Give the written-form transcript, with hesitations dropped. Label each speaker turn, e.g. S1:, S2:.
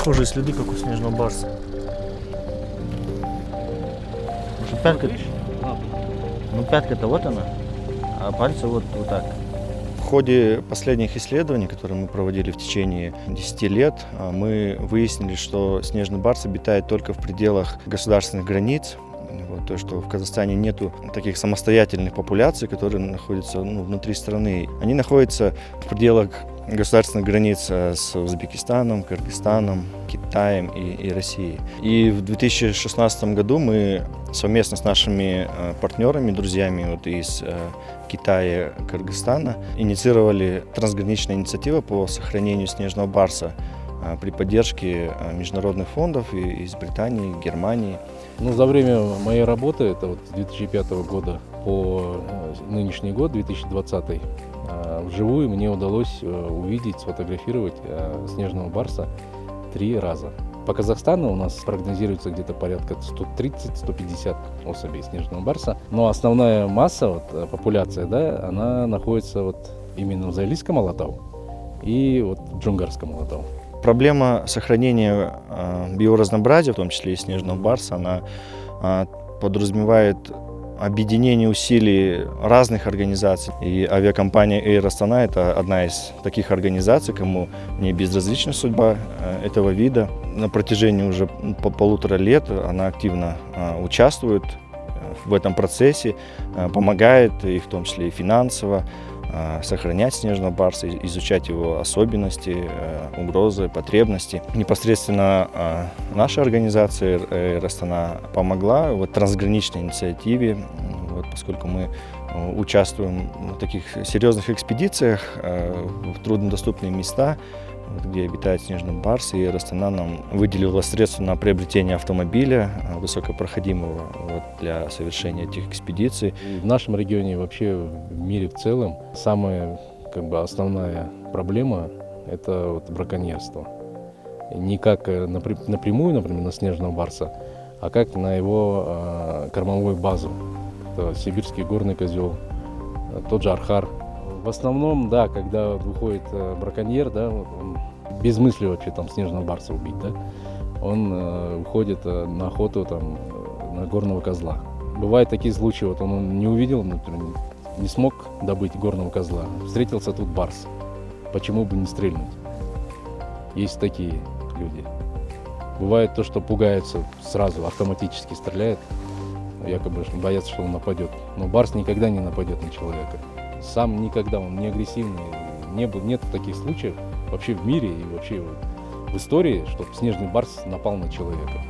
S1: похожие следы, как у снежного барса. Может, пятка? Ну, пятка-то вот она, а пальцы вот так. В ходе последних исследований, которые мы проводили в течение 10 лет, мы выяснили, что снежный барс обитает только в пределах государственных границ. Вот, то, что в Казахстане нету таких самостоятельных популяций, которые находятся внутри страны. Они находятся в пределах государственных границ с Узбекистаном, Кыргызстаном, Китаем и Россией. И в 2016 году мы совместно с нашими партнерами, друзьями из Китая, Кыргызстана инициировали трансграничную инициативу по сохранению снежного барса при поддержке международных фондов из Британии, Германии.
S2: За время моей работы, это вот с 2005 года по нынешний год, 2020, вживую мне удалось увидеть, сфотографировать снежного барса 3 раза. По Казахстану у нас прогнозируется где-то порядка 130-150 особей снежного барса. Но основная масса, популяция, она находится именно в Зайлийском Алатау и в Джунгарском Алатау.
S1: Проблема сохранения биоразнообразия, в том числе и снежного барса, она подразумевает объединение усилий разных организаций. И авиакомпания Air Astana – это одна из таких организаций, кому не безразлична судьба этого вида. На протяжении уже 1,5 лет она активно участвует в этом процессе, помогает, и в том числе и финансово, сохранять снежного барса, изучать его особенности, угрозы, потребности. Непосредственно наша организация Air Astana помогла в трансграничной инициативе, поскольку мы участвуем в таких серьезных экспедициях в труднодоступные места, где обитает снежный барс, и Air Astana нам выделила средства на приобретение автомобиля высокопроходимого для совершения этих экспедиций.
S2: И в нашем регионе и вообще в мире в целом самая основная проблема – это браконьерство. Не как напрямую, например, на снежного барса, а как на его кормовую базу. Это сибирский горный козел, тот же архар. В основном, когда выходит браконьер, он без мысли вообще снежного барса убить, он уходит на охоту на горного козла. Бывают такие случаи, он не увидел, например, не смог добыть горного козла, встретился тут барс. Почему бы не стрельнуть? Есть такие люди. Бывает то, что пугаются, сразу автоматически стреляют, якобы боятся, что он нападет. Но барс никогда не нападет на человека. Сам никогда, он не агрессивный. Нет таких случаев вообще в мире и вообще в истории, чтобы снежный барс напал на человека.